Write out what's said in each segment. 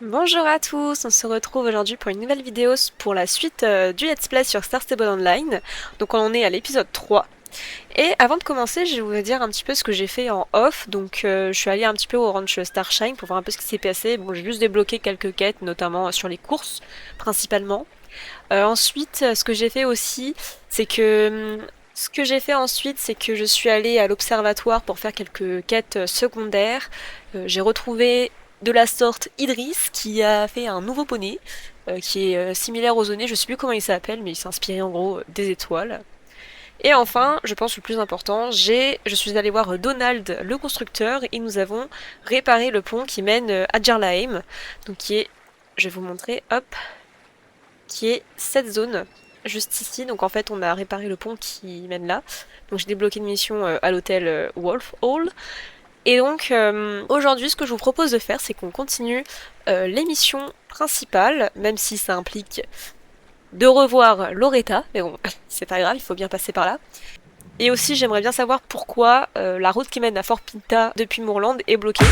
Bonjour à tous, on se retrouve aujourd'hui pour une nouvelle vidéo pour la suite du Let's Play sur Star Stable Online. Donc on en est à l'épisode 3. Et avant de commencer, je vais vous dire un petit peu ce que j'ai fait en off. Donc je suis allée un petit peu au ranch Starshine pour voir un peu ce qui s'est passé. Bon, j'ai juste débloqué quelques quêtes, notamment sur les courses, principalement. Ensuite, ce que j'ai fait aussi, c'est que... Ce que j'ai fait ensuite, c'est que je suis allée à l'observatoire pour faire quelques quêtes secondaires. J'ai retrouvé de la sorte Idriss qui a fait un nouveau poney qui est similaire aux zonés, je sais plus comment il s'appelle, mais il s'est inspiré en gros des étoiles. Et enfin, je pense le plus important, je suis allée voir Donald le constructeur et nous avons réparé le pont qui mène à Jarlaheim, donc qui est, je vais vous montrer, hop, qui est cette zone juste ici. Donc en fait, on a réparé le pont qui mène là. Donc j'ai débloqué une mission à l'hôtel Wolf Hall. Et donc aujourd'hui, ce que je vous propose de faire, c'est qu'on continue l'émission principale, même si ça implique de revoir Loretta, mais bon, c'est pas grave, il faut bien passer par là. Et aussi, j'aimerais bien savoir pourquoi la route qui mène à Fort Pinta depuis Moorland est bloquée.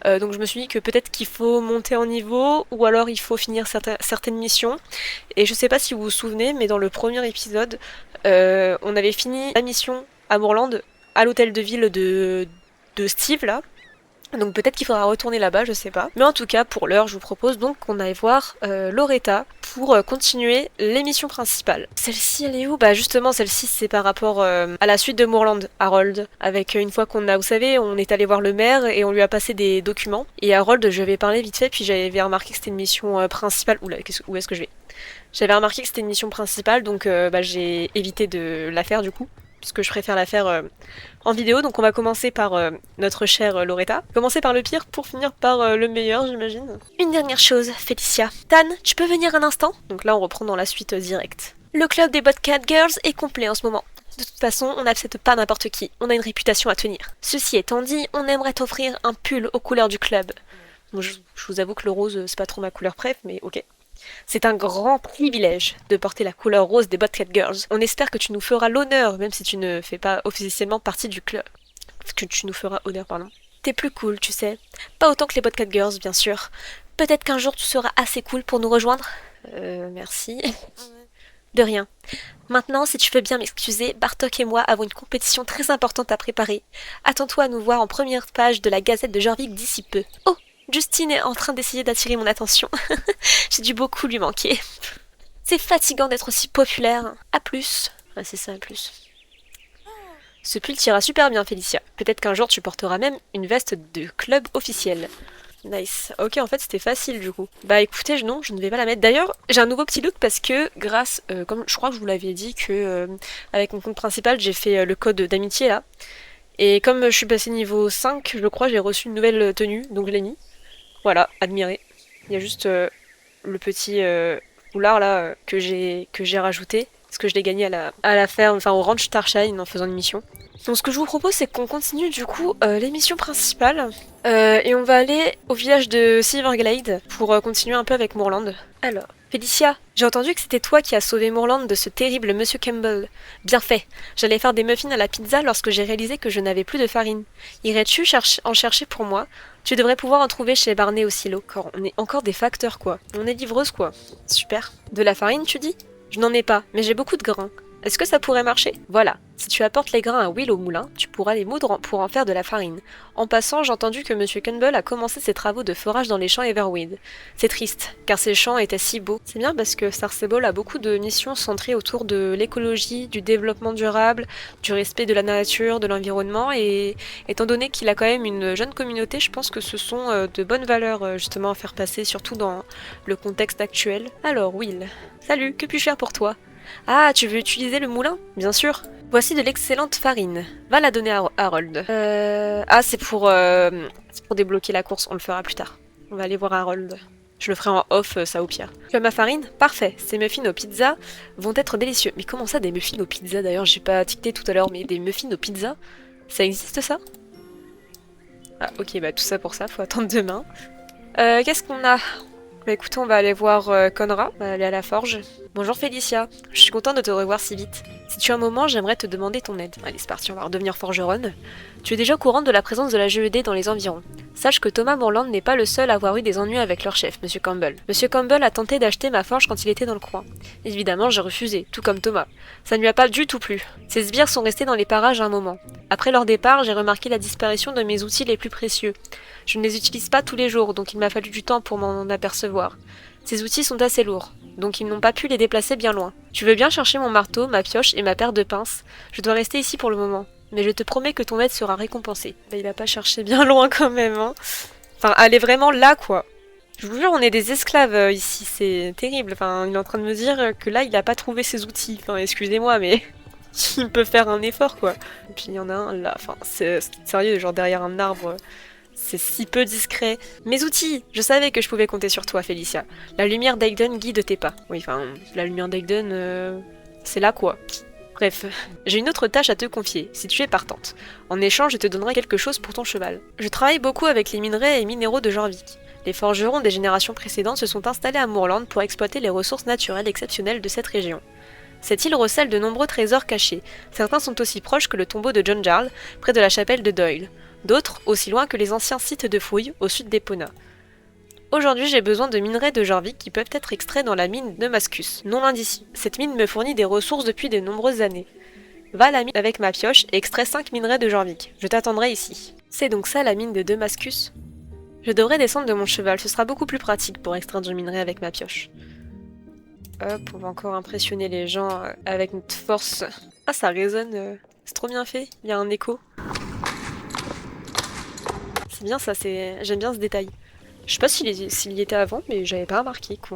Donc je me suis dit que peut-être qu'il faut monter en niveau, ou alors il faut finir certaines missions. Et je sais pas si vous vous souvenez, mais dans le premier épisode, on avait fini la mission à Moorland, à l'hôtel de ville de Steve là. Donc peut-être qu'il faudra retourner là-bas, je sais pas. Mais en tout cas, pour l'heure, je vous propose donc qu'on aille voir Loretta pour continuer l'émission principale. Celle-ci, elle est où? Bah justement, celle-ci, c'est par rapport à la suite de Moorland, Harold. Avec une fois qu'on a, vous savez, on est allé voir le maire et on lui a passé des documents. Et Harold, je lui avais parlé vite fait, puis j'avais remarqué que c'était une mission principale. Oula, où est-ce que je vais? J'avais remarqué que c'était une mission principale, donc bah, j'ai évité de la faire du coup. Parce que je préfère la faire en vidéo, donc on va commencer par notre chère Loretta. Commencer par le pire pour finir par le meilleur, j'imagine. Une dernière chose, Félicia. Tan, tu peux venir un instant? Donc là, on reprend dans la suite directe. Le club des Botcat Girls est complet en ce moment. De toute façon, on n'accepte pas n'importe qui. On a une réputation à tenir. Ceci étant dit, on aimerait t'offrir un pull aux couleurs du club. Bon, je vous avoue que le rose, c'est pas trop ma couleur préf, mais ok. C'est un grand privilège de porter la couleur rose des Botcat Girls. On espère que tu nous feras l'honneur, même si tu ne fais pas officiellement partie du club. Que tu nous feras honneur, pardon. T'es plus cool, tu sais. Pas autant que les Botcat Girls, bien sûr. Peut-être qu'un jour tu seras assez cool pour nous rejoindre. Merci. De rien. Maintenant, si tu veux bien m'excuser, Bartok et moi avons une compétition très importante à préparer. Attends-toi à nous voir en première page de la Gazette de Jorvik d'ici peu. Oh, Justine est en train d'essayer d'attirer mon attention. J'ai dû beaucoup lui manquer. C'est fatigant d'être aussi populaire. À plus. Ouais, c'est ça, à plus. Ce pull t'ira super bien, Félicia. Peut-être qu'un jour tu porteras même une veste de club officielle. Nice. Ok, en fait c'était facile du coup. Bah écoutez, non, je ne vais pas la mettre. D'ailleurs, j'ai un nouveau petit look parce que grâce, comme je crois que je vous l'avais dit, que avec mon compte principal, j'ai fait le code d'amitié là. Et comme je suis passé niveau 5, je crois, j'ai reçu une nouvelle tenue, donc je l'ai mis. Voilà, admirez. Il y a juste le petit foulard là que j'ai rajouté parce que je l'ai gagné à la ferme, enfin au ranch Starshine en faisant une mission. Donc ce que je vous propose c'est qu'on continue du coup l'émission principale et on va aller au village de Silverglade pour continuer un peu avec Moorland. Alors, Félicia, j'ai entendu que c'était toi qui as sauvé Moorland de ce terrible Monsieur Campbell. Bien fait. J'allais faire des muffins à la pizza lorsque j'ai réalisé que je n'avais plus de farine. Irais-tu en chercher pour moi? Tu devrais pouvoir en trouver chez Barney au silo. On est encore des facteurs quoi. On est livreuse quoi. Super. De la farine tu dis? Je n'en ai pas, mais j'ai beaucoup de grains. Est-ce que ça pourrait marcher? Voilà. Si tu apportes les grains à Will au moulin, tu pourras les moudre pour en faire de la farine. En passant, j'ai entendu que Monsieur Campbell a commencé ses travaux de forage dans les champs Everweed. C'est triste, car ces champs étaient si beaux. C'est bien parce que Star Stable a beaucoup de missions centrées autour de l'écologie, du développement durable, du respect de la nature, de l'environnement, et étant donné qu'il a quand même une jeune communauté, je pense que ce sont de bonnes valeurs justement à faire passer, surtout dans le contexte actuel. Alors Will, salut, que puis-je faire pour toi? Ah, tu veux utiliser le moulin? Bien sûr. Voici de l'excellente farine. Va la donner à Harold. Ah, c'est pour débloquer la course, on le fera plus tard. On va aller voir Harold. Je le ferai en off, ça au pire. Tu as ma farine? Parfait. Ces muffins aux pizzas vont être délicieux. Mais comment ça, des muffins aux pizzas? D'ailleurs, j'ai pas ticté tout à l'heure, mais des muffins aux pizzas? Ça existe ça? Ah, ok, bah tout ça pour ça, faut attendre demain. Qu'est-ce qu'on a? Bah écoutez, on va aller voir Conra, on va aller à la forge. Bonjour Félicia, je suis contente de te revoir si vite. Si tu as un moment, j'aimerais te demander ton aide. Allez, c'est parti, on va redevenir forgeronne. Tu es déjà au courant de la présence de la GED dans les environs. Sache que Thomas Morland n'est pas le seul à avoir eu des ennuis avec leur chef, Monsieur Campbell. Monsieur Campbell a tenté d'acheter ma forge quand il était dans le coin. Évidemment, j'ai refusé, tout comme Thomas. Ça ne lui a pas du tout plu. Ces sbires sont restés dans les parages un moment. Après leur départ, j'ai remarqué la disparition de mes outils les plus précieux. Je ne les utilise pas tous les jours, donc il m'a fallu du temps pour m'en apercevoir. Ces outils sont assez lourds, donc ils n'ont pas pu les déplacer bien loin. Tu veux bien chercher mon marteau, ma pioche et ma paire de pinces? Je dois rester ici pour le moment. Mais je te promets que ton aide sera récompensée. Bah, il a pas cherché bien loin quand même, hein. Enfin, elle est vraiment là, quoi. Je vous jure, on est des esclaves ici, c'est terrible. Enfin, il est en train de me dire que là, il a pas trouvé ses outils. Enfin, excusez-moi, mais il peut faire un effort, quoi. Et puis il y en a un là, enfin, c'est sérieux, genre derrière un arbre, c'est si peu discret. Mes outils! Je savais que je pouvais compter sur toi, Félicia. La lumière d'Aiden guide tes pas. Oui, enfin, la lumière d'Aiden, c'est là, quoi. Bref, j'ai une autre tâche à te confier, si tu es partante. En échange, je te donnerai quelque chose pour ton cheval. Je travaille beaucoup avec les minerais et minéraux de Jorvik. Les forgerons des générations précédentes se sont installés à Moorland pour exploiter les ressources naturelles exceptionnelles de cette région. Cette île recèle de nombreux trésors cachés. Certains sont aussi proches que le tombeau de John Jarl, près de la chapelle de Doyle. D'autres, aussi loin que les anciens sites de fouilles, au sud d'Epona. Aujourd'hui, j'ai besoin de minerais de Jorvik qui peuvent être extraits dans la mine de Mascus, non loin d'ici. Cette mine me fournit des ressources depuis de nombreuses années. Va à la mine avec ma pioche et extrais 5 minerais de Jorvik. Je t'attendrai ici. C'est donc ça la mine de Damascus? Je devrais descendre de mon cheval, ce sera beaucoup plus pratique pour extraire du minerai avec ma pioche. Hop, on va encore impressionner les gens avec notre force. Ah, ça résonne, c'est trop bien fait, il y a un écho. C'est bien ça, j'aime bien ce détail. Je sais pas s'il y était avant, mais j'avais pas remarqué que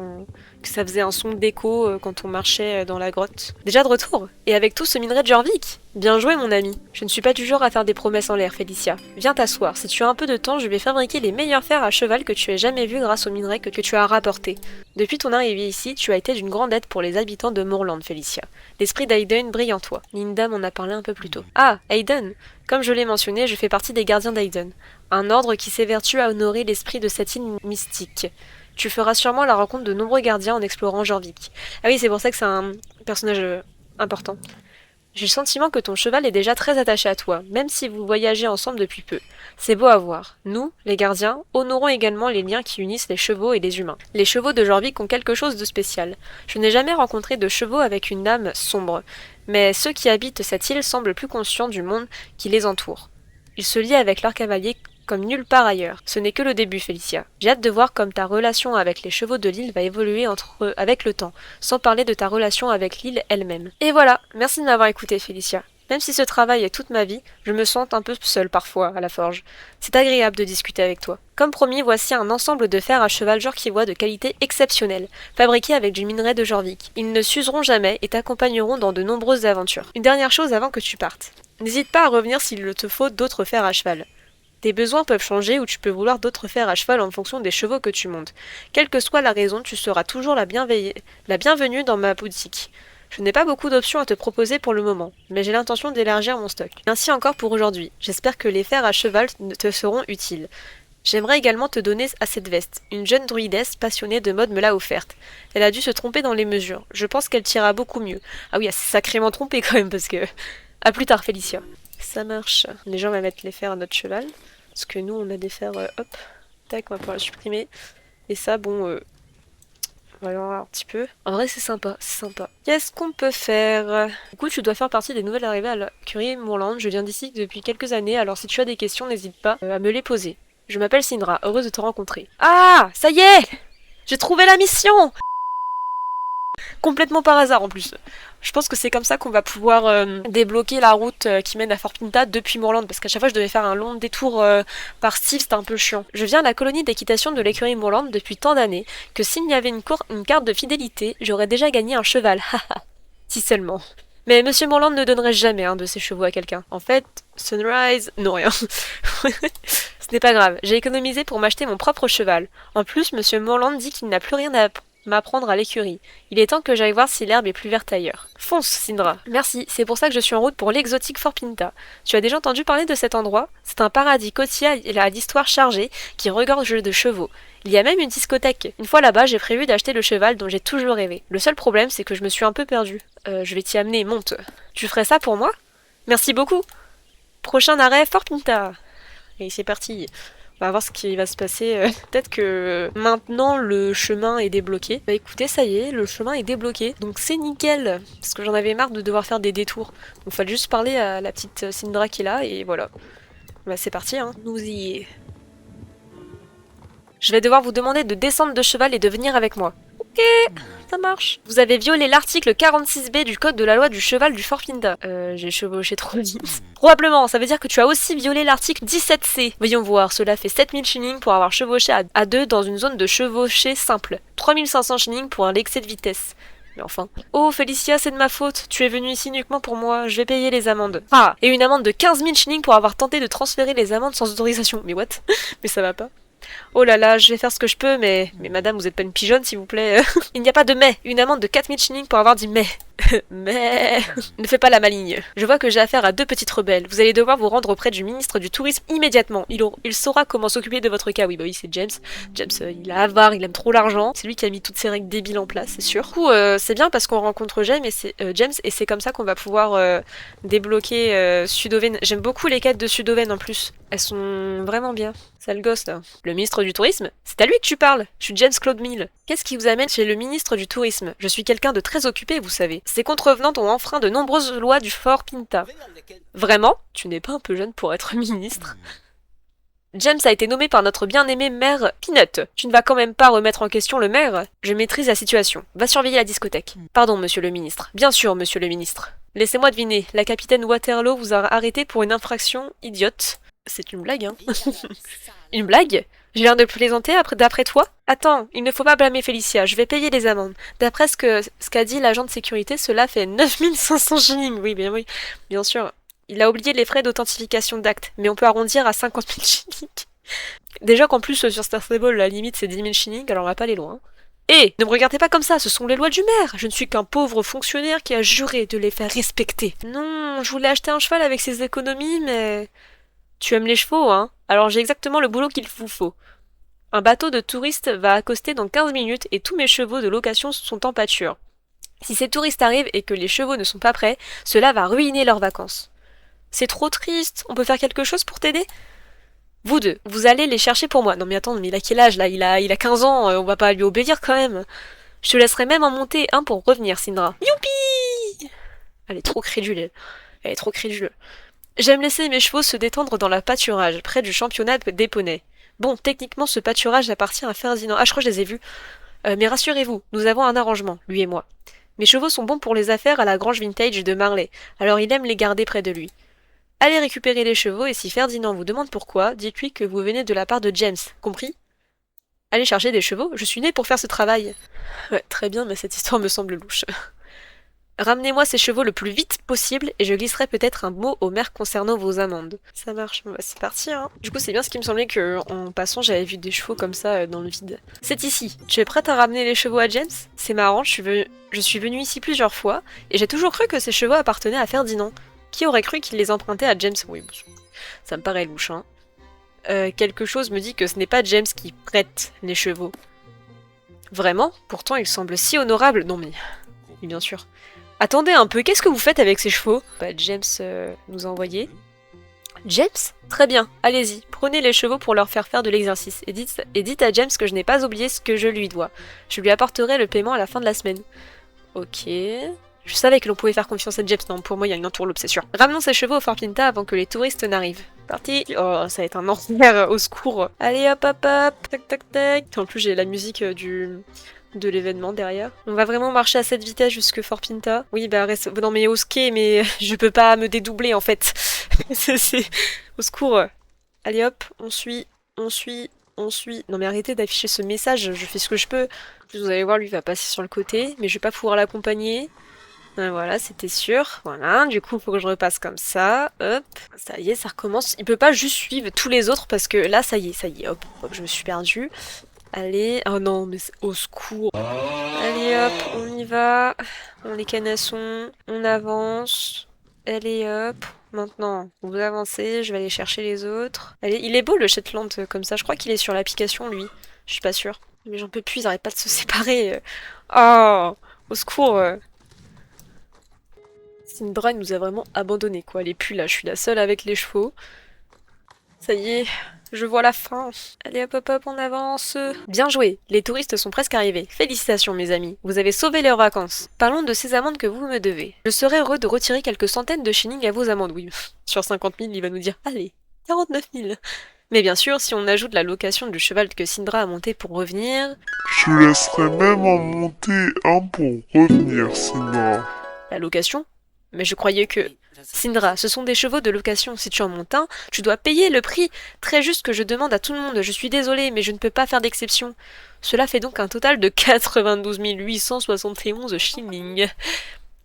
ça faisait un son d'écho quand on marchait dans la grotte. Déjà de retour, et avec tout ce minerai de Jorvik. Bien joué mon ami. Je ne suis pas du genre à faire des promesses en l'air, Félicia. Viens t'asseoir, si tu as un peu de temps, je vais fabriquer les meilleurs fers à cheval que tu aies jamais vus grâce au minerai que tu as rapporté. Depuis ton arrivée ici, tu as été d'une grande aide pour les habitants de Moorland, Félicia. L'esprit d'Aiden brille en toi. Linda m'en a parlé un peu plus tôt. Ah, Aiden! Comme je l'ai mentionné, je fais partie des gardiens d'Aiden. Un ordre qui s'évertue à honorer l'esprit de cette île mystique. Tu feras sûrement la rencontre de nombreux gardiens en explorant Jorvik. Ah oui, c'est pour ça que c'est un personnage important. J'ai le sentiment que ton cheval est déjà très attaché à toi, même si vous voyagez ensemble depuis peu. C'est beau à voir. Nous, les gardiens, honorons également les liens qui unissent les chevaux et les humains. Les chevaux de Jorvik ont quelque chose de spécial. Je n'ai jamais rencontré de chevaux avec une âme sombre, mais ceux qui habitent cette île semblent plus conscients du monde qui les entoure. Ils se lient avec leurs cavaliers comme nulle part ailleurs. Ce n'est que le début, Félicia. J'ai hâte de voir comme ta relation avec les chevaux de l'île va évoluer avec le temps, sans parler de ta relation avec l'île elle-même. Et voilà, merci de m'avoir écouté, Félicia. Même si ce travail est toute ma vie, je me sens un peu seule parfois à la forge. C'est agréable de discuter avec toi. Comme promis, voici un ensemble de fers à cheval jorquivois de qualité exceptionnelle, fabriqués avec du minerai de Jorvik. Ils ne s'useront jamais et t'accompagneront dans de nombreuses aventures. Une dernière chose avant que tu partes. N'hésite pas à revenir s'il te faut d'autres fers à cheval. Tes besoins peuvent changer ou tu peux vouloir d'autres fers à cheval en fonction des chevaux que tu montes. Quelle que soit la raison, tu seras toujours la bienvenue dans ma boutique. Je n'ai pas beaucoup d'options à te proposer pour le moment, mais j'ai l'intention d'élargir mon stock. Ainsi encore pour aujourd'hui. J'espère que les fers à cheval te seront utiles. J'aimerais également te donner à cette veste. Une jeune druidesse passionnée de mode me l'a offerte. Elle a dû se tromper dans les mesures. Je pense qu'elle t'ira beaucoup mieux. Ah oui, elle s'est sacrément trompée quand même parce que... A plus tard, Félicia. Ça marche. Les gens vont mettre les fers à notre cheval. Parce que nous, on a des fers... hop. Tac, on va pouvoir le supprimer. Et ça, bon... on va voir un petit peu. En vrai, c'est sympa, c'est sympa. Qu'est-ce qu'on peut faire? Du coup, tu dois faire partie des nouvelles arrivées à la curie Moorland. Je viens d'ici depuis quelques années, alors si tu as des questions, n'hésite pas à me les poser. Je m'appelle Syndra, heureuse de te rencontrer. Ah, ça y est! J'ai trouvé la mission! Complètement par hasard en plus. Je pense que c'est comme ça qu'on va pouvoir débloquer la route qui mène à Fort Pinta depuis Moorland, parce qu'à chaque fois je devais faire un long détour par Steve, c'était un peu chiant. Je viens à la colonie d'équitation de l'écurie Moorland depuis tant d'années que s'il y avait une carte de fidélité, j'aurais déjà gagné un cheval, haha. Si seulement. Mais Monsieur Moorland ne donnerait jamais un de ses chevaux à quelqu'un. En fait, Sunrise... non rien. Ce n'est pas grave, j'ai économisé pour m'acheter mon propre cheval. En plus, Monsieur Moorland dit qu'il n'a plus rien à m'apprendre à l'écurie. Il est temps que j'aille voir si l'herbe est plus verte ailleurs. Fonce, Syndra. Merci, c'est pour ça que je suis en route pour l'exotique Fort Pinta. Tu as déjà entendu parler de cet endroit? C'est un paradis côtier à l'histoire chargée qui regorge de chevaux. Il y a même une discothèque. Une fois là-bas, j'ai prévu d'acheter le cheval dont j'ai toujours rêvé. Le seul problème, c'est que je me suis un peu perdue. Je vais t'y amener, monte. Tu ferais ça pour moi? Merci beaucoup. Prochain arrêt, Fort Pinta. Et c'est parti. On va voir ce qui va se passer. Peut-être que maintenant le chemin est débloqué. Bah écoutez, ça y est, le chemin est débloqué. Donc c'est nickel. Parce que j'en avais marre de devoir faire des détours. Donc fallait juste parler à la petite Syndra qui est là et voilà. Bah c'est parti, hein. Nous y... Je vais devoir vous demander de descendre de cheval et de venir avec moi. Ok, ça marche. Vous avez violé l'article 46B du code de la loi du cheval du Fort Pinta. J'ai chevauché trop vite. Probablement, ça veut dire que tu as aussi violé l'article 17C. Voyons voir, cela fait 7000 shillings pour avoir chevauché à 2 dans une zone de chevauché simple. 3500 shillings pour un excès de vitesse. Mais enfin. Oh, Félicia, c'est de ma faute. Tu es venue ici uniquement pour moi. Je vais payer les amendes. Ah, et une amende de 15 000 shillings pour avoir tenté de transférer les amendes sans autorisation. Mais what? Mais ça va pas. Oh là là, je vais faire ce que je peux, mais madame, vous êtes pas une pigeonne, s'il vous plaît. Il n'y a pas de mais. Une amende de 4000 shillings pour avoir dit mais. Mais... Ne fais pas la maligne. Je vois que j'ai affaire à deux petites rebelles. Vous allez devoir vous rendre auprès du ministre du Tourisme immédiatement. Il saura comment s'occuper de votre cas. Oui, bah oui, c'est James. James, il est avare, il aime trop l'argent. C'est lui qui a mis toutes ces règles débiles en place, c'est sûr. Du coup, c'est bien parce qu'on rencontre James et c'est comme ça qu'on va pouvoir débloquer Sudoven. J'aime beaucoup les quêtes de Sudoven en plus. Elles sont vraiment bien. Sale gosse, là. Le ministre du Tourisme? C'est à lui que tu parles. Je suis James Claude Mill. Qu'est-ce qui vous amène chez le ministre du Tourisme? Je suis quelqu'un de très occupé, vous savez. Ces contrevenants ont enfreint de nombreuses lois du Fort Pinta. Vraiment? Tu n'es pas un peu jeune pour être ministre? James a été nommé par notre bien-aimé maire Peanut. Tu ne vas quand même pas remettre en question le maire? Je maîtrise la situation. Va surveiller la discothèque. Pardon, monsieur le ministre. Bien sûr, monsieur le ministre. Laissez-moi deviner. La capitaine Waterloo vous a arrêté pour une infraction idiote. C'est une blague, hein? Une blague? J'ai l'air de plaisanter d'après toi? Attends, il ne faut pas blâmer Félicia, je vais payer les amendes. D'après ce qu'a dit l'agent de sécurité, cela fait 9500 shillings. Oui, bien sûr. Il a oublié les frais d'authentification d'acte, mais on peut arrondir à 50 000 shillings. Déjà qu'en plus, sur Star Stable, la limite c'est 10 000 shillings, alors on va pas aller loin. Eh, ne me regardez pas comme ça, ce sont les lois du maire. Je ne suis qu'un pauvre fonctionnaire qui a juré de les faire respecter. Non, je voulais acheter un cheval avec ses économies, mais... Tu aimes les chevaux, hein? Alors j'ai exactement le boulot qu'il vous faut. Un bateau de touristes va accoster dans 15 minutes et tous mes chevaux de location sont en pâture. Si ces touristes arrivent et que les chevaux ne sont pas prêts, cela va ruiner leurs vacances. C'est trop triste, on peut faire quelque chose pour t'aider? Vous deux, vous allez les chercher pour moi. Non mais attends, mais il a quel âge là? Il a 15 ans, on va pas lui obéir quand même. Je te laisserai même en monter un pour revenir, Syndra. Youpi! Elle est trop crédule, elle est trop crédule. J'aime laisser mes chevaux se détendre dans la pâturage, près du championnat des poneys. Bon, techniquement, ce pâturage appartient à Ferdinand. Ah, je crois que je les ai vus. Mais rassurez-vous, nous avons un arrangement, lui et moi. Mes chevaux sont bons pour les affaires à la grange vintage de Marley, alors il aime les garder près de lui. Allez récupérer les chevaux, et si Ferdinand vous demande pourquoi, dites-lui que vous venez de la part de James, compris? Allez chercher des chevaux, je suis né pour faire ce travail. Ouais, très bien, mais cette histoire me semble louche. Ramenez-moi ces chevaux le plus vite possible et je glisserai peut-être un mot au maire concernant vos amendes. Ça marche, bon bah c'est parti hein. Du coup c'est bien ce qui me semblait que en passant j'avais vu des chevaux comme ça dans le vide. C'est ici. Tu es prête à ramener les chevaux à James? C'est marrant, je suis venue ici plusieurs fois et j'ai toujours cru que ces chevaux appartenaient à Ferdinand. Qui aurait cru qu'il les empruntait à James? Oui, ça me paraît louche hein. Quelque chose me dit que ce n'est pas James qui prête les chevaux. Vraiment? Pourtant il semble si honorable. Non mais... Oui, bien sûr. Attendez un peu, qu'est-ce que vous faites avec ces chevaux? Bah, James nous a envoyé. James? Très bien, allez-y, prenez les chevaux pour leur faire de l'exercice. Et dites à James que je n'ai pas oublié ce que je lui dois. Je lui apporterai le paiement à la fin de la semaine. Ok... Je savais que l'on pouvait faire confiance à James, non, pour moi il y a une entourloupe, c'est sûr. Ramenons ces chevaux au Fort Pinta avant que les touristes n'arrivent. Parti. Oh, ça va être un enfer, au secours. Allez hop hop hop, tac tac tac. En plus j'ai la musique de l'événement derrière. On va vraiment marcher à cette vitesse jusque Fort Pinta. Oui, bah reste... Non mais au ski, mais je peux pas me dédoubler en fait. c'est... Au secours. Allez hop, on suit. Non mais arrêtez d'afficher ce message, je fais ce que je peux. Vous allez voir, lui va passer sur le côté, mais je vais pas pouvoir l'accompagner. Voilà, c'était sûr. Voilà, du coup, il faut que je repasse comme ça. Hop, ça y est, ça recommence. Il peut pas juste suivre tous les autres parce que là, ça y est, hop, hop, je me suis perdue. Allez, oh non, mais au secours. Allez hop, on y va. On les canassons, on avance. Allez hop. Maintenant, vous avancez, je vais aller chercher les autres. Allez, il est beau le Shetland comme ça, je crois qu'il est sur l'application lui. Je suis pas sûre. Mais j'en peux plus, ils arrêtent pas de se séparer. Oh, au secours. Syndra nous a vraiment abandonnés quoi, elle est plus là, je suis la seule avec les chevaux. Ça y est, je vois la fin. Allez hop hop hop, on avance. Bien joué, les touristes sont presque arrivés. Félicitations mes amis, vous avez sauvé leurs vacances. Parlons de ces amendes que vous me devez. Je serais heureux de retirer quelques centaines de shillings à vos amendes, oui. Sur 50 000, il va nous dire, allez, 49 000. Mais bien sûr, si on ajoute la location du cheval que Syndra a monté pour revenir... Je laisserai même en monter un pour revenir, Sina. La location? Mais je croyais que... Syndra, ce sont des chevaux de location. Si tu en montes un, tu dois payer le prix très juste que je demande à tout le monde. Je suis désolée, mais je ne peux pas faire d'exception. Cela fait donc un total de 92 871 shillings.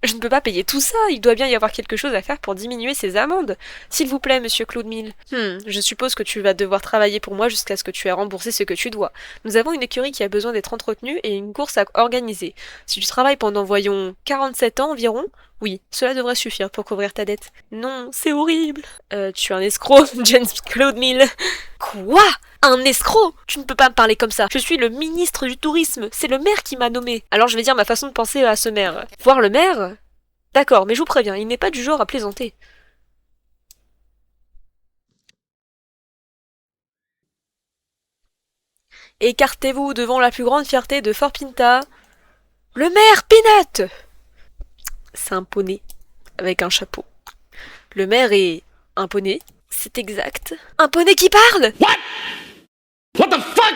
Je ne peux pas payer tout ça, il doit bien y avoir quelque chose à faire pour diminuer ces amendes. S'il vous plaît, monsieur Claude Mille. Je suppose que tu vas devoir travailler pour moi jusqu'à ce que tu aies remboursé ce que tu dois. Nous avons une écurie qui a besoin d'être entretenue et une course à organiser. Si tu travailles pendant, voyons, 47 ans environ, oui, cela devrait suffire pour couvrir ta dette. Non, c'est horrible. Tu es un escroc, James Claude Mille. Quoi? Un escroc? Tu ne peux pas me parler comme ça. Je suis le ministre du tourisme. C'est le maire qui m'a nommé. Alors je vais dire ma façon de penser à ce maire. Voir le maire? D'accord, mais je vous préviens, il n'est pas du genre à plaisanter. Écartez-vous devant la plus grande fierté de Fort Pinta. Le maire Peanut! C'est un poney, avec un chapeau. Le maire est un poney, c'est exact. Un poney qui parle! What the fuck?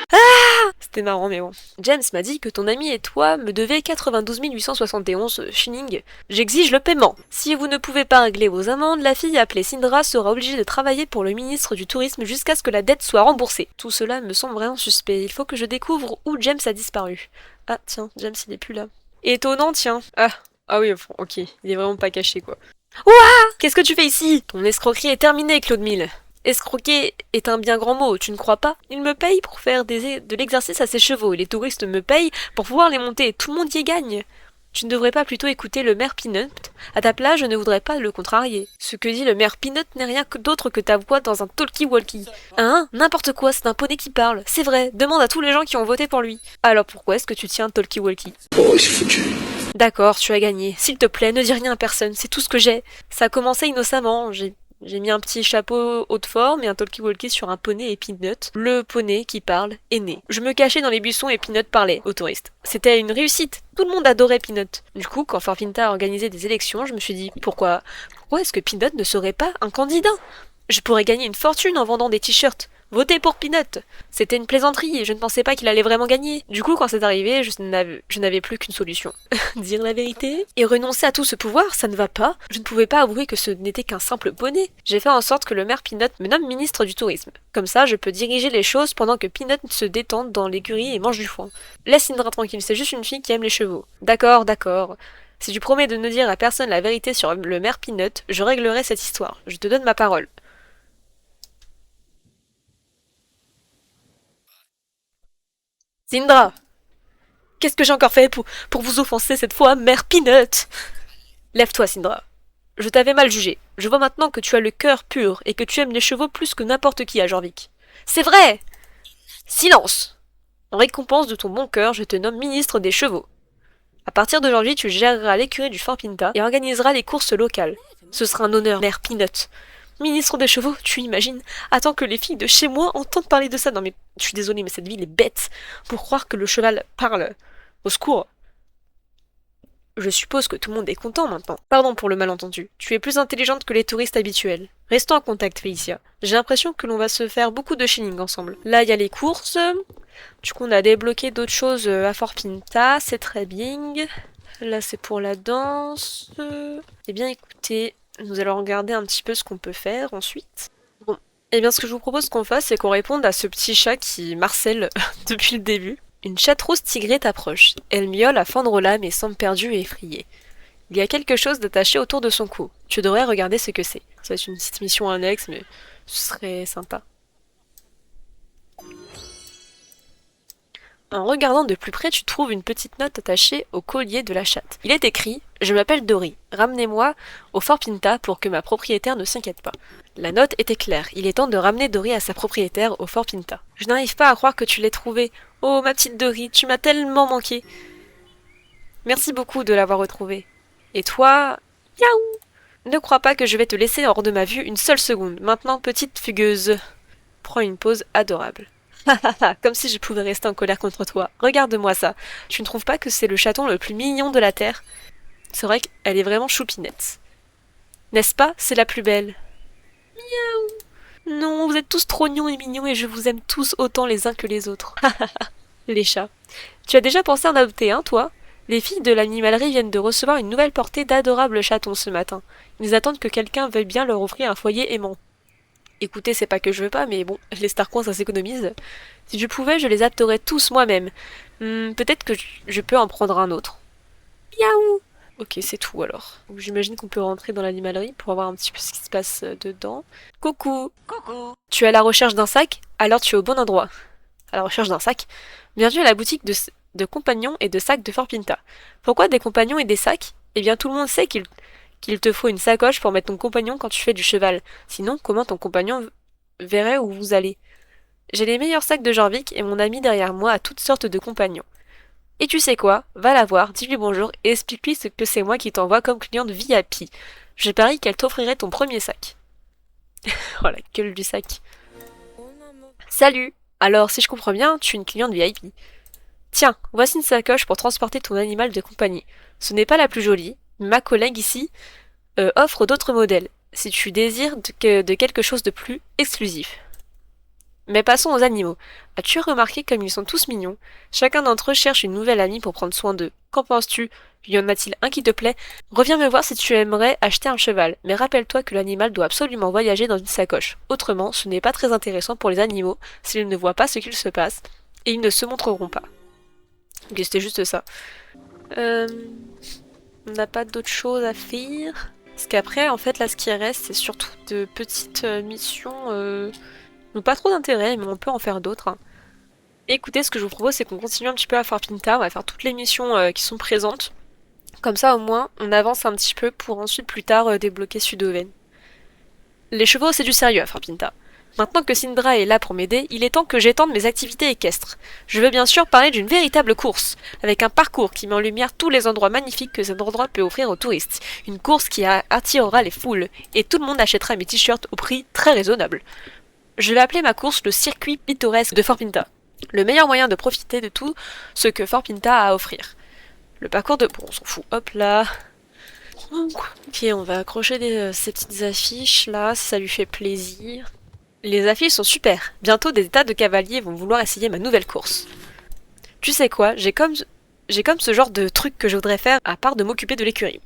C'était marrant, mais bon. James m'a dit que ton ami et toi me devez 92 871 shillings. J'exige le paiement. Si vous ne pouvez pas régler vos amendes, la fille appelée Syndra sera obligée de travailler pour le ministre du Tourisme jusqu'à ce que la dette soit remboursée. Tout cela me semble vraiment suspect. Il faut que je découvre où James a disparu. Ah, tiens, James, il est plus là. Étonnant, tiens. Ah oui, ok. Il est vraiment pas caché, quoi. Ouah! Qu'est-ce que tu fais ici? Ton escroquerie est terminée, Claude Mille. Escroquer est un bien grand mot, tu ne crois pas? Il me paye pour faire de l'exercice à ses chevaux, et les touristes me payent pour pouvoir les monter. Tout le monde y gagne. Tu ne devrais pas plutôt écouter le maire Peanut? À ta place, je ne voudrais pas le contrarier. Ce que dit le maire Peanut n'est rien que d'autre que ta voix dans un talkie-walkie. Hein? N'importe quoi, c'est un poney qui parle. C'est vrai, demande à tous les gens qui ont voté pour lui. Alors pourquoi est-ce que tu tiens un talkie-walkie? Oh, il s'est foutu. D'accord, tu as gagné. S'il te plaît, ne dis rien à personne, c'est tout ce que j'ai. Ça a commencé innocemment, j'ai mis un petit chapeau haute forme et un talkie-walkie sur un poney et Peanut. Le poney qui parle est né. Je me cachais dans les buissons et Peanut parlait aux touristes. C'était une réussite. Tout le monde adorait Peanut. Du coup, quand Farfinta a organisé des élections, je me suis dit pourquoi est-ce que Peanut ne serait pas un candidat? Je pourrais gagner une fortune en vendant des t-shirts. Votez pour Peanut. C'était une plaisanterie et je ne pensais pas qu'il allait vraiment gagner. Du coup, quand c'est arrivé, je n'avais plus qu'une solution. Dire la vérité. Et renoncer à tout ce pouvoir, ça ne va pas. Je ne pouvais pas avouer que ce n'était qu'un simple poney. J'ai fait en sorte que le maire Peanut me nomme ministre du tourisme. Comme ça, je peux diriger les choses pendant que Peanut se détende dans l'écurie et mange du foin. Laisse Indra tranquille, c'est juste une fille qui aime les chevaux. D'accord, d'accord. Si tu promets de ne dire à personne la vérité sur le maire Peanut, je réglerai cette histoire. Je te donne ma parole. Syndra! Qu'est-ce que j'ai encore fait pour vous offenser cette fois, mère Peanut? Lève-toi, Syndra. Je t'avais mal jugé. Je vois maintenant que tu as le cœur pur et que tu aimes les chevaux plus que n'importe qui à Jorvik. C'est vrai! Silence! En récompense de ton bon cœur, je te nomme ministre des chevaux. À partir d'aujourd'hui, tu géreras l'écurie du Fort Pinta et organiseras les courses locales. Ce sera un honneur, mère Peanut. Ministre des chevaux, tu imagines? Attends que les filles de chez moi entendent parler de ça. Non mais, je suis désolée, mais cette ville est bête. Pour croire que le cheval parle. Au secours. Je suppose que tout le monde est content maintenant. Pardon pour le malentendu. Tu es plus intelligente que les touristes habituels. Restons en contact, Félicia. J'ai l'impression que l'on va se faire beaucoup de shilling ensemble. Là, il y a les courses. Du coup, on a débloqué d'autres choses à Fort Pinta. C'est très bien. Là, c'est pour la danse. Eh bien, écoutez, nous allons regarder un petit peu ce qu'on peut faire ensuite. Bon. Eh bien, ce que je vous propose qu'on fasse, c'est qu'on réponde à ce petit chat qui marcelle depuis le début. Une chatte rose tigrée t'approche. Elle miaule à fendre l'âme et semble perdue et effrayée. Il y a quelque chose d'attaché autour de son cou. Tu devrais regarder ce que c'est. Ça va être une petite mission annexe, mais ce serait sympa. En regardant de plus près, tu trouves une petite note attachée au collier de la chatte. Il est écrit « Je m'appelle Dory. Ramenez-moi au Fort Pinta pour que ma propriétaire ne s'inquiète pas. » La note était claire. Il est temps de ramener Dory à sa propriétaire au Fort Pinta. Je n'arrive pas à croire que tu l'aies trouvée. Oh, ma petite Dory, tu m'as tellement manqué. Merci beaucoup de l'avoir retrouvée. Et toi... Yaou! Ne crois pas que je vais te laisser hors de ma vue une seule seconde. Maintenant, petite fugueuse. prends une pose adorable. Comme si je pouvais rester en colère contre toi. Regarde-moi ça. Tu ne trouves pas que c'est le chaton le plus mignon de la Terre? C'est vrai qu'elle est vraiment choupinette. N'est-ce pas? C'est la plus belle. Miaou. Non, vous êtes tous trop mignons et mignons et je vous aime tous autant les uns que les autres. Les chats. Tu as déjà pensé à en adopter un, toi? Les filles de l'animalerie viennent de recevoir une nouvelle portée d'adorables chatons ce matin. Ils attendent que quelqu'un veuille bien leur offrir un foyer aimant. Écoutez, c'est pas que je veux pas, mais bon, les starcoins ça s'économise. Si je pouvais, je les adopterais tous moi-même. Peut-être que je peux en prendre un autre. Miaou. Ok, c'est tout alors. J'imagine qu'on peut rentrer dans l'animalerie pour voir un petit peu ce qui se passe dedans. Coucou. Coucou. Tu es à la recherche d'un sac? Alors tu es au bon endroit. À la recherche d'un sac? Bienvenue à la boutique de compagnons et de sacs de Fort Pinta. Pourquoi des compagnons et des sacs? Eh bien tout le monde sait qu'il te faut une sacoche pour mettre ton compagnon quand tu fais du cheval. Sinon, comment ton compagnon verrait où vous allez? J'ai les meilleurs sacs de Jorvik et mon ami derrière moi a toutes sortes de compagnons. Et tu sais quoi? Va la voir, dis-lui bonjour et explique-lui ce que c'est moi qui t'envoie comme cliente VIP. Je parie qu'elle t'offrirait ton premier sac. Oh la gueule du sac. Salut! Alors, si je comprends bien, tu es une cliente VIP. Tiens, voici une sacoche pour transporter ton animal de compagnie. Ce n'est pas la plus jolie, mais ma collègue ici offre d'autres modèles, si tu désires de quelque chose de plus exclusif. Mais passons aux animaux. As-tu remarqué comme ils sont tous mignons? Chacun d'entre eux cherche une nouvelle amie pour prendre soin d'eux. Qu'en penses-tu? Y en a-t-il un qui te plaît? Reviens me voir si tu aimerais acheter un cheval, mais rappelle-toi que l'animal doit absolument voyager dans une sacoche. Autrement, ce n'est pas très intéressant pour les animaux s'ils ne voient pas ce qu'il se passe, et ils ne se montreront pas. Ok, c'était juste ça. On n'a pas d'autre chose à faire. Parce qu'après, en fait, là, ce qui reste, c'est surtout de petites missions... n'ont pas trop d'intérêt, mais on peut en faire d'autres. Écoutez, ce que je vous propose, c'est qu'on continue un petit peu à Fort Pinta. On va faire toutes les missions qui sont présentes. Comme ça, au moins, on avance un petit peu pour ensuite, plus tard, débloquer Sudoven. Les chevaux, c'est du sérieux à Fort Pinta. Maintenant que Syndra est là pour m'aider, il est temps que j'étende mes activités équestres. Je veux bien sûr parler d'une véritable course, avec un parcours qui met en lumière tous les endroits magnifiques que cet endroit peut offrir aux touristes. Une course qui attirera les foules, et tout le monde achètera mes t-shirts au prix très raisonnable. Je vais appeler ma course le circuit pittoresque de Fort Pinta. Le meilleur moyen de profiter de tout ce que Fort Pinta a à offrir. Le parcours de... Bon, on s'en fout. Hop là. Ok, on va accrocher ces petites affiches là, si ça lui fait plaisir. Les affiches sont super. Bientôt, des tas de cavaliers vont vouloir essayer ma nouvelle course. Tu sais quoi, j'ai comme ce genre de truc que je voudrais faire à part de m'occuper de l'écurie.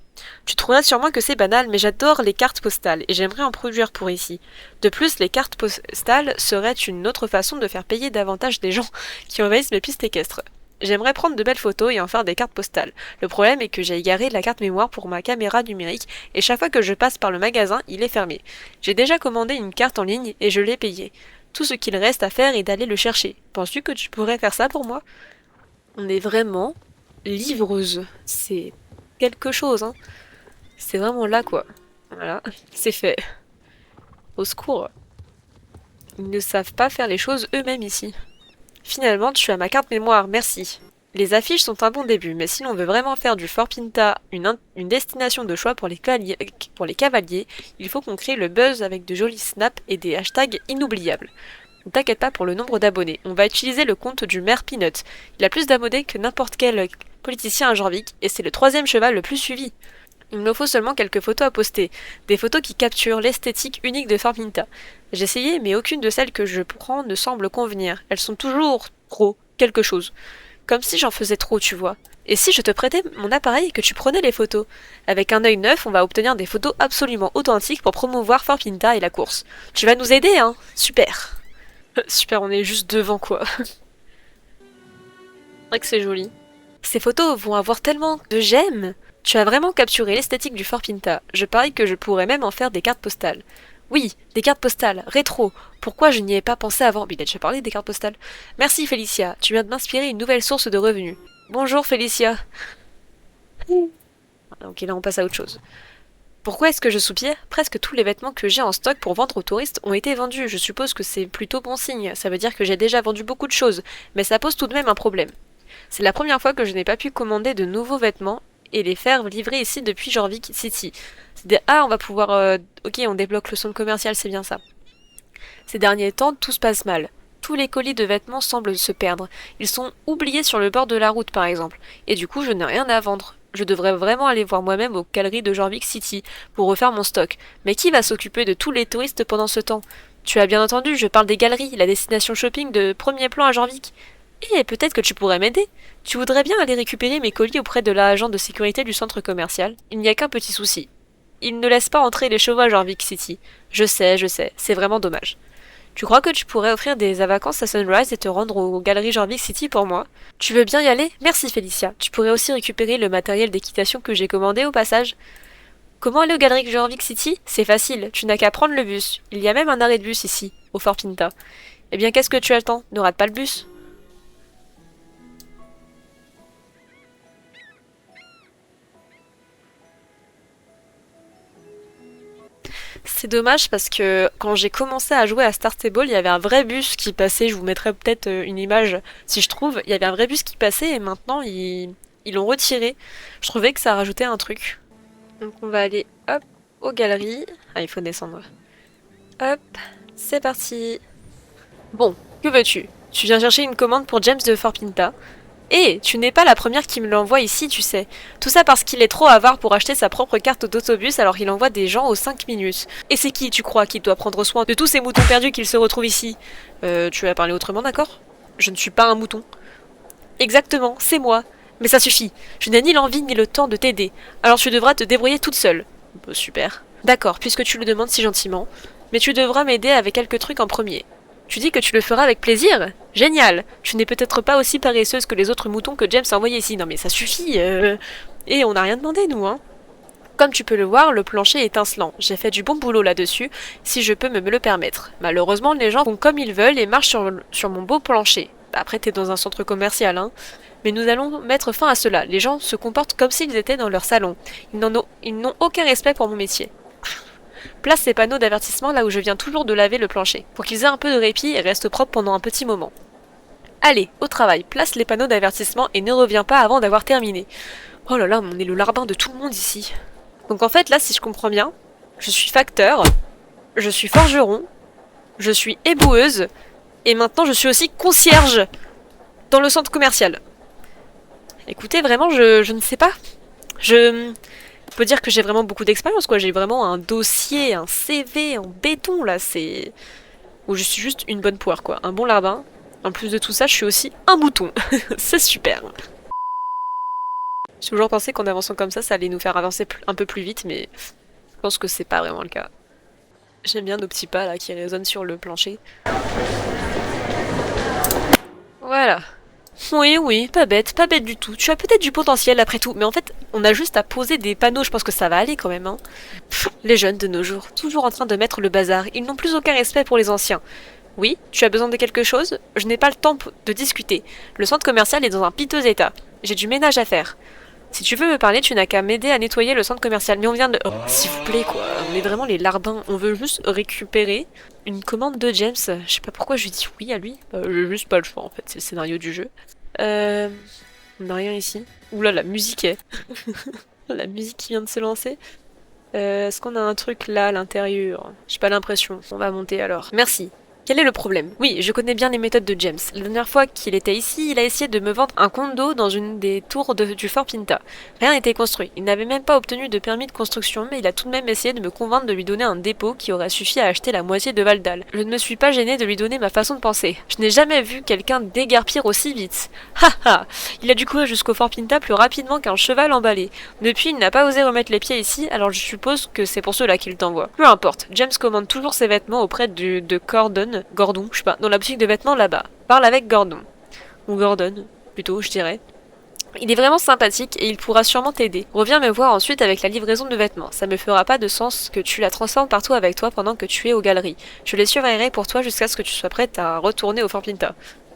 Tu trouveras sûrement que c'est banal, mais j'adore les cartes postales et j'aimerais en produire pour ici. De plus, les cartes postales seraient une autre façon de faire payer davantage des gens qui envahissent mes pistes équestres. J'aimerais prendre de belles photos et en faire des cartes postales. Le problème est que j'ai égaré la carte mémoire pour ma caméra numérique et chaque fois que je passe par le magasin, il est fermé. J'ai déjà commandé une carte en ligne et je l'ai payée. Tout ce qu'il reste à faire est d'aller le chercher. Penses-tu que tu pourrais faire ça pour moi? On est vraiment livreuse. C'est quelque chose, hein. C'est vraiment là, quoi. Voilà, c'est fait. Au secours. Ils ne savent pas faire les choses eux-mêmes ici. Finalement, tu as ma carte mémoire, merci. Les affiches sont un bon début, mais si l'on veut vraiment faire du Fort Pinta une destination de choix pour les cavaliers, il faut qu'on crée le buzz avec de jolis snaps et des hashtags inoubliables. Ne t'inquiète pas pour le nombre d'abonnés, on va utiliser le compte du maire Peanut. Il a plus d'abonnés que n'importe quel politicien à Jorvik, et c'est le 3e cheval le plus suivi. Il me faut seulement quelques photos à poster, des photos qui capturent l'esthétique unique de Fort Pinta. J'ai essayé, mais aucune de celles que je prends ne semble convenir. Elles sont toujours trop quelque chose. Comme si j'en faisais trop, tu vois. Et si je te prêtais mon appareil et que tu prenais les photos? Avec un œil neuf, on va obtenir des photos absolument authentiques pour promouvoir Fort Pinta et la course. Tu vas nous aider, hein? Super. Super, on est juste devant, quoi. C'est vrai que c'est joli. Ces photos vont avoir tellement de j'aime. Tu as vraiment capturé l'esthétique du Fort Pinta. Je parie que je pourrais même en faire des cartes postales. Oui, des cartes postales, rétro. Pourquoi je n'y ai pas pensé avant? Il a déjà parlé des cartes postales. Merci Félicia, tu viens de m'inspirer une nouvelle source de revenus. Bonjour Félicia. Ok, là on passe à autre chose. Pourquoi est-ce que je soupire? Presque tous les vêtements que j'ai en stock pour vendre aux touristes ont été vendus. Je suppose que c'est plutôt bon signe. Ça veut dire que j'ai déjà vendu beaucoup de choses. Mais ça pose tout de même un problème. C'est la première fois que je n'ai pas pu commander de nouveaux vêtements et les faire livrer ici depuis Jorvik City. Ah, on va pouvoir... Ok, on débloque le centre commercial, c'est bien ça. Ces derniers temps, tout se passe mal. Tous les colis de vêtements semblent se perdre. Ils sont oubliés sur le bord de la route, par exemple. Et du coup, je n'ai rien à vendre. Je devrais vraiment aller voir moi-même aux galeries de Jorvik City pour refaire mon stock. Mais qui va s'occuper de tous les touristes pendant ce temps? Tu as bien entendu, je parle des galeries, la destination shopping de premier plan à Jorvik. Et peut-être que tu pourrais m'aider. Tu voudrais bien aller récupérer mes colis auprès de l'agent de sécurité du centre commercial. Il n'y a qu'un petit souci. Il ne laisse pas entrer les chevaux à Jorvik City. Je sais, c'est vraiment dommage. Tu crois que tu pourrais offrir des vacances à Sunrise et te rendre aux galeries Jorvik City pour moi? Tu veux bien y aller? Merci Félicia. Tu pourrais aussi récupérer le matériel d'équitation que j'ai commandé au passage. Comment aller aux galeries Jorvik City? C'est facile, tu n'as qu'à prendre le bus. Il y a même un arrêt de bus ici, au Fort Pinta. Eh bien, qu'est-ce que tu attends? Ne rate pas le bus. C'est dommage parce que quand j'ai commencé à jouer à Star Stable, il y avait un vrai bus qui passait. Je vous mettrai peut-être une image si je trouve. Il y avait un vrai bus qui passait et maintenant ils l'ont retiré. Je trouvais que ça rajoutait un truc. Donc on va aller hop aux galeries. Ah, il faut descendre. Hop, c'est parti. Bon, que veux-tu? Tu viens chercher une commande pour James de Fort Pinta. Et tu n'es pas la première qui me l'envoie ici, tu sais. Tout ça parce qu'il est trop avare pour acheter sa propre carte d'autobus alors il envoie des gens aux 5 minutes. Et c'est qui, tu crois, qui doit prendre soin de tous ces moutons perdus qu'il se retrouve ici? Tu vas parler autrement, d'accord? Je ne suis pas un mouton. Exactement, c'est moi. Mais ça suffit. Je n'ai ni l'envie ni le temps de t'aider. Alors tu devras te débrouiller toute seule. Super. D'accord, puisque tu le demandes si gentiment. Mais tu devras m'aider avec quelques trucs en premier. Tu dis que tu le feras avec plaisir? Génial! Tu n'es peut-être pas aussi paresseuse que les autres moutons que James a envoyés ici. Non mais ça suffit. Et on n'a rien demandé, nous, hein. Comme tu peux le voir, le plancher est étincelant. J'ai fait du bon boulot là-dessus, si je peux me le permettre. Malheureusement, les gens font comme ils veulent et marchent sur mon beau plancher. Après, t'es dans un centre commercial, hein. Mais nous allons mettre fin à cela. Les gens se comportent comme s'ils étaient dans leur salon. Ils n'ont aucun respect pour mon métier. Place ces panneaux d'avertissement là où je viens toujours de laver le plancher, pour qu'ils aient un peu de répit et restent propres pendant un petit moment. Allez, au travail, place les panneaux d'avertissement et ne reviens pas avant d'avoir terminé. Oh là là, on est le larbin de tout le monde ici. Donc en fait, là, si je comprends bien, je suis facteur, je suis forgeron, je suis éboueuse, et maintenant je suis aussi concierge dans le centre commercial. Écoutez, vraiment, je ne sais pas. On peut dire que j'ai vraiment beaucoup d'expérience, quoi. J'ai vraiment un dossier, un CV en béton, là. C'est... Où je suis juste une bonne poire, quoi. Un bon larbin. En plus de tout ça, je suis aussi un mouton. C'est super. J'ai toujours pensé qu'en avançant comme ça allait nous faire avancer un peu plus vite, mais je pense que c'est pas vraiment le cas. J'aime bien nos petits pas, là, qui résonnent sur le plancher. Voilà. Oui, pas bête du tout. Tu as peut-être du potentiel après tout, mais en fait, on a juste à poser des panneaux, je pense que ça va aller quand même, hein. Les jeunes de nos jours, toujours en train de mettre le bazar, ils n'ont plus aucun respect pour les anciens. Oui, tu as besoin de quelque chose? Je n'ai pas le temps de discuter. Le centre commercial est dans un piteux état. J'ai du ménage à faire. Si tu veux me parler, tu n'as qu'à m'aider à nettoyer le centre commercial. Mais on vient de... Oh, s'il vous plaît, quoi. On est vraiment les larbins. On veut juste récupérer une commande de James. Je sais pas pourquoi je lui dis oui à lui. J'ai juste pas le choix, en fait. C'est le scénario du jeu. On n'a rien ici. Oula, la musique est... La musique qui vient de se lancer. Est-ce qu'on a un truc là à l'intérieur? J'ai pas l'impression. On va monter alors. Merci. Quel est le problème? Oui, je connais bien les méthodes de James. La dernière fois qu'il était ici, il a essayé de me vendre un condo dans une des tours du Fort Pinta. Rien n'était construit. Il n'avait même pas obtenu de permis de construction, mais il a tout de même essayé de me convaincre de lui donner un dépôt qui aurait suffi à acheter la moitié de Valdal. Je ne me suis pas gênée de lui donner ma façon de penser. Je n'ai jamais vu quelqu'un déguerpir aussi vite. Ha ha! Il a dû courir jusqu'au Fort Pinta plus rapidement qu'un cheval emballé. Depuis, il n'a pas osé remettre les pieds ici, alors je suppose que c'est pour cela qu'il t'envoie. Peu importe, James commande toujours ses vêtements auprès de Gordon, je sais pas, dans la boutique de vêtements là-bas. Parle avec Gordon. Ou Gordon, plutôt, je dirais. Il est vraiment sympathique et il pourra sûrement t'aider. Reviens me voir ensuite avec la livraison de vêtements. Ça me fera pas de sens que tu la transformes partout avec toi pendant que tu es aux galeries. Je les surveillerai pour toi jusqu'à ce que tu sois prête à retourner au Fort Pinta.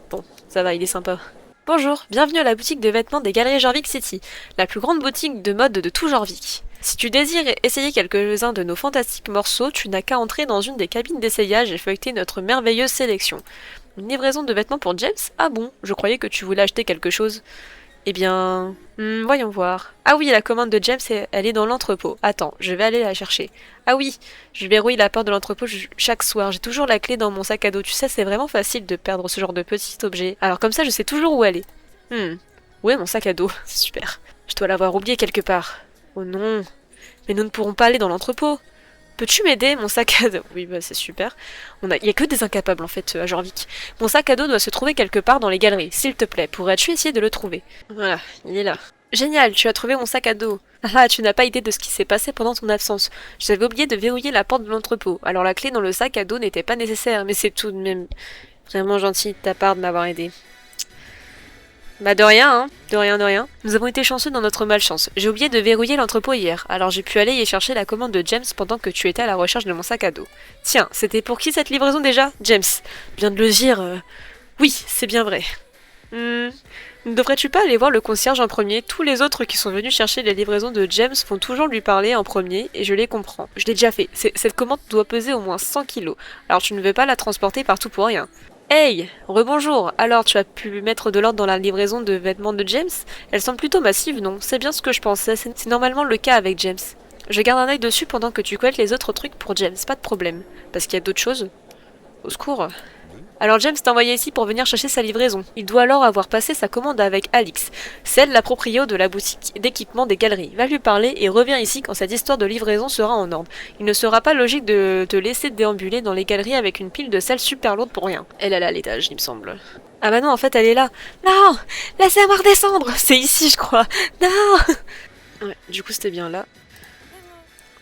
Bon, ça va, il est sympa. Bonjour, bienvenue à la boutique de vêtements des Galeries Jorvik City, la plus grande boutique de mode de tout Jorvik. Si tu désires essayer quelques-uns de nos fantastiques morceaux, tu n'as qu'à entrer dans une des cabines d'essayage et feuilleter notre merveilleuse sélection. Une livraison de vêtements pour James? Ah bon, je croyais que tu voulais acheter quelque chose. Eh bien... voyons voir. Ah oui, la commande de James, elle est dans l'entrepôt. Attends, je vais aller la chercher. Ah oui, je verrouille la porte de l'entrepôt chaque soir. J'ai toujours la clé dans mon sac à dos. Tu sais, c'est vraiment facile de perdre ce genre de petit objet. Alors comme ça, je sais toujours où aller. Où est mon sac à dos? C'est super. Je dois l'avoir oublié quelque part. Oh non. Mais nous ne pourrons pas aller dans l'entrepôt. Peux-tu m'aider? Mon sac à dos... Oui, bah c'est super. Il y a que des incapables en fait à Jorvik. Mon sac à dos doit se trouver quelque part dans les galeries. S'il te plaît, pourrais-tu essayer de le trouver? Voilà, il est là. Génial, tu as trouvé mon sac à dos. Ah, tu n'as pas idée de ce qui s'est passé pendant ton absence. J'avais oublié de verrouiller la porte de l'entrepôt. Alors la clé dans le sac à dos n'était pas nécessaire, mais c'est tout de même vraiment gentil de ta part de m'avoir aidé. Bah de rien, hein. De rien, de rien. Nous avons été chanceux dans notre malchance. J'ai oublié de verrouiller l'entrepôt hier, alors j'ai pu aller y chercher la commande de James pendant que tu étais à la recherche de mon sac à dos. Tiens, c'était pour qui cette livraison déjà? James. Viens de le dire. Oui, c'est bien vrai. Ne devrais-tu pas aller voir le concierge en premier? Tous les autres qui sont venus chercher les livraisons de James vont toujours lui parler en premier, et je les comprends. Je l'ai déjà fait. Cette commande doit peser au moins 100 kilos, alors tu ne veux pas la transporter partout pour rien. Hey, rebonjour. Alors, tu as pu mettre de l'ordre dans la livraison de vêtements de James? Elle semble plutôt massive, non? C'est bien ce que je pensais, c'est normalement le cas avec James. Je garde un œil dessus pendant que tu collectes les autres trucs pour James, pas de problème. Parce qu'il y a d'autres choses. Au secours. Alors James t'a envoyé ici pour venir chercher sa livraison. Il doit alors avoir passé sa commande avec Alix, celle la proprio de la boutique d'équipement des galeries. Va lui parler et reviens ici quand cette histoire de livraison sera en ordre. Il ne sera pas logique de te laisser déambuler dans les galeries avec une pile de sel super lourde pour rien. Elle est à l'étage, il me semble. Ah bah non, en fait elle est là. Non, laissez-moi redescendre. C'est ici, je crois. Non. Ouais, du coup c'était bien là.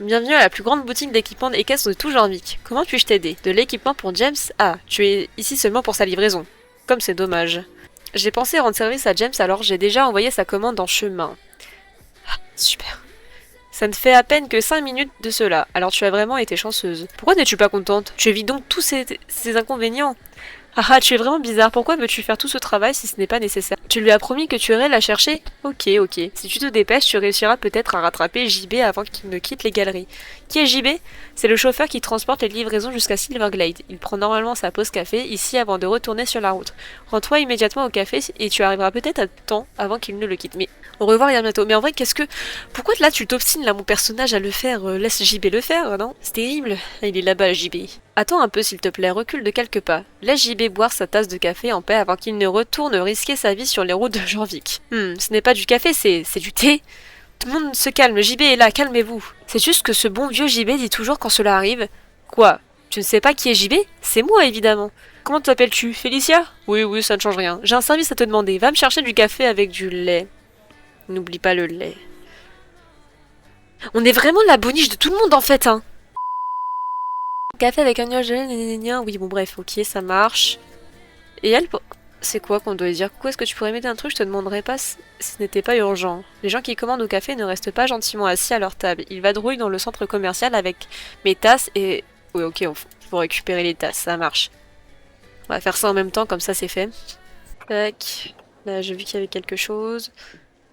Bienvenue à la plus grande boutique d'équipement et caisses de tout Jorvik. Comment puis-je t'aider? De l'équipement pour James? Ah, tu es ici seulement pour sa livraison. Comme c'est dommage. J'ai pensé rendre service à James alors j'ai déjà envoyé sa commande en chemin. Ah, super. Ça ne fait à peine que 5 minutes de cela, alors tu as vraiment été chanceuse. Pourquoi n'es-tu pas contente? Tu évites donc tous ces inconvénients. Ah, tu es vraiment bizarre, pourquoi veux-tu faire tout ce travail si ce n'est pas nécessaire? Tu lui as promis que tu irais la chercher? Ok, ok. Si tu te dépêches, tu réussiras peut-être à rattraper JB avant qu'il ne quitte les galeries. Qui est JB? C'est le chauffeur qui transporte les livraisons jusqu'à Silverglade. Il prend normalement sa pause café ici avant de retourner sur la route. Rends-toi immédiatement au café et tu arriveras peut-être à temps avant qu'il ne le quitte. Mais au revoir et à bientôt. Mais en vrai, pourquoi là tu t'obstines là mon personnage à le faire? Laisse JB le faire, non? C'est terrible. Il est là-bas, JB. Attends un peu s'il te plaît, recule de quelques pas. Laisse JB boire sa tasse de café en paix avant qu'il ne retourne risquer sa vie sur les routes de Jorvik. Ce n'est pas du café, c'est du thé. Tout le monde se calme, JB est là, calmez-vous. C'est juste que ce bon vieux JB dit toujours quand cela arrive. Quoi? Tu ne sais pas qui est JB? C'est moi évidemment. Comment t'appelles-tu? Félicia? Oui, oui, ça ne change rien. J'ai un service à te demander. Va me chercher du café avec du lait. N'oublie pas le lait. On est vraiment la boniche de tout le monde en fait, hein. Café avec un nuage de lait, oui bon bref, ok, ça marche. Et elle, c'est quoi qu'on doit dire? Coucou, est-ce que tu pourrais m'aider un truc? Je te demanderais pas si ce n'était pas urgent. Les gens qui commandent au café ne restent pas gentiment assis à leur table. Ils vadrouillent dans le centre commercial avec mes tasses et... Oui ok, faut récupérer les tasses, ça marche. On va faire ça en même temps, comme ça c'est fait. Tac, là j'ai vu qu'il y avait quelque chose.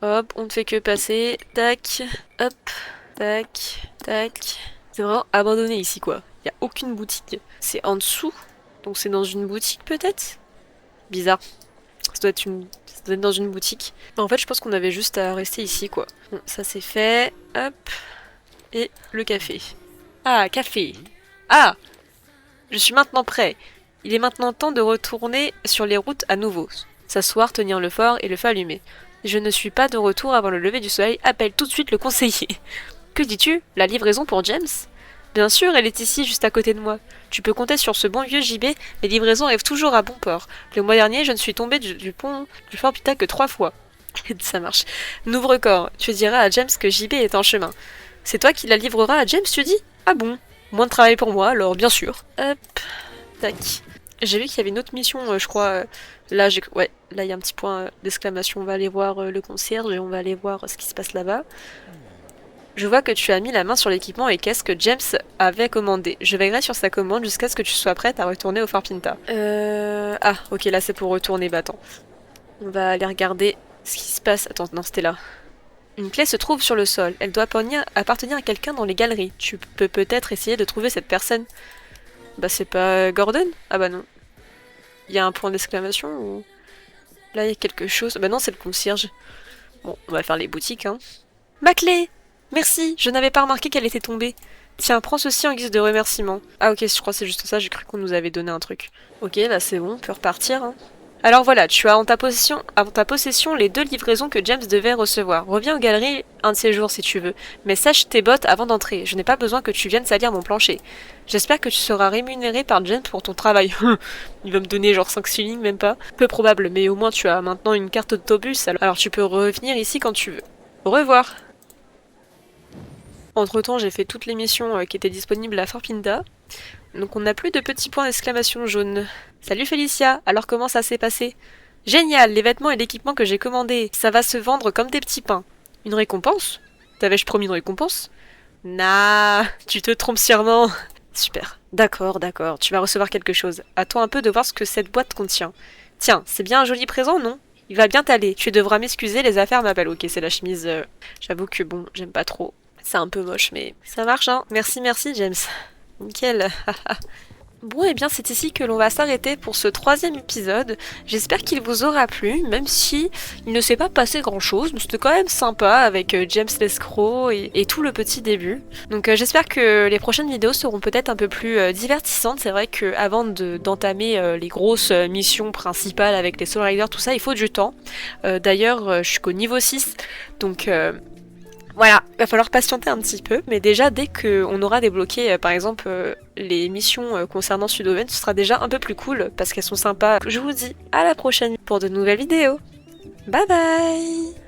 Hop, on ne fait que passer. Tac, hop, tac, tac. C'est vraiment abandonné ici quoi. Il n'y a aucune boutique. C'est en dessous. Donc c'est dans une boutique peut-être? Bizarre. Ça doit être dans une boutique. En fait je pense qu'on avait juste à rester ici quoi. Bon, ça c'est fait. Hop. Et le café. Ah, café. Ah! Je suis maintenant prêt. Il est maintenant temps de retourner sur les routes à nouveau. S'asseoir, tenir le fort et le feu allumé. Je ne suis pas de retour avant le lever du soleil. Appelle tout de suite le conseiller. Que dis-tu? La livraison pour James? Bien sûr, elle est ici, juste à côté de moi. Tu peux compter sur ce bon vieux JB, les livraisons arrivent toujours à bon port. Le mois dernier, je ne suis tombée du pont du Fort Pita que 3 fois. Ça marche. N'ouvre corps, tu diras à James que JB est en chemin. C'est toi qui la livreras à James, tu dis? Ah bon? Moins de travail pour moi, alors bien sûr. Hop, tac. J'ai vu qu'il y avait une autre mission, je crois. Là, ouais, là il y a un petit point d'exclamation. On va aller voir le concierge et on va aller voir ce qui se passe là-bas. Je vois que tu as mis la main sur l'équipement et qu'est-ce que James avait commandé. Je veillerai sur sa commande jusqu'à ce que tu sois prête à retourner au Fort Pinta. Ah, ok, là c'est pour retourner, bah attends. On va aller regarder ce qui se passe. Attends, non, c'était là. Une clé se trouve sur le sol. Elle doit appartenir à quelqu'un dans les galeries. Tu peux peut-être essayer de trouver cette personne. Bah c'est pas Gordon? Ah bah non. Il y a un point d'exclamation ou... Là, il y a quelque chose. Bah non, c'est le concierge. Bon, on va faire les boutiques, hein. Ma clé! Merci, je n'avais pas remarqué qu'elle était tombée. Tiens, prends ceci en guise de remerciement. Ah ok, je crois que c'est juste ça, j'ai cru qu'on nous avait donné un truc. Ok, là c'est bon, on peut repartir, hein. Alors voilà, tu as en ta possession les 2 livraisons que James devait recevoir. Reviens aux galeries un de ces jours si tu veux, mais sache tes bottes avant d'entrer. Je n'ai pas besoin que tu viennes salir mon plancher. J'espère que tu seras rémunéré par James pour ton travail. Il va me donner genre 5 shillings, même pas. Peu probable, mais au moins tu as maintenant une carte d'autobus, alors tu peux revenir ici quand tu veux. Au revoir. Entre temps, j'ai fait toutes les missions qui étaient disponibles à Farpinda. Donc on n'a plus de petits points d'exclamation jaune. Salut Félicia, alors comment ça s'est passé? Génial, les vêtements et l'équipement que j'ai commandés, ça va se vendre comme des petits pains. Une récompense? T'avais-je promis une récompense? Nah, tu te trompes sûrement. Super. D'accord, tu vas recevoir quelque chose. Attends un peu de voir ce que cette boîte contient. Tiens, c'est bien un joli présent, non? Il va bien t'aller. Tu devras m'excuser, les affaires m'appellent. Ok, c'est la chemise. J'avoue que bon, j'aime pas trop. C'est un peu moche, mais ça marche, hein. Merci, James. Nickel. Bon, et bien c'est ici que l'on va s'arrêter pour ce 3e épisode. J'espère qu'il vous aura plu, même si il ne s'est pas passé grand chose, mais c'était quand même sympa avec James l'escroc et tout le petit début. Donc j'espère que les prochaines vidéos seront peut-être un peu plus divertissantes. C'est vrai que avant d'entamer les grosses missions principales avec les Soul Riders, tout ça, il faut du temps. D'ailleurs, je suis qu'au niveau 6, donc... voilà, il va falloir patienter un petit peu, mais déjà dès qu'on aura débloqué par exemple les missions concernant Sudoven, ce sera déjà un peu plus cool parce qu'elles sont sympas. Je vous dis à la prochaine pour de nouvelles vidéos. Bye bye!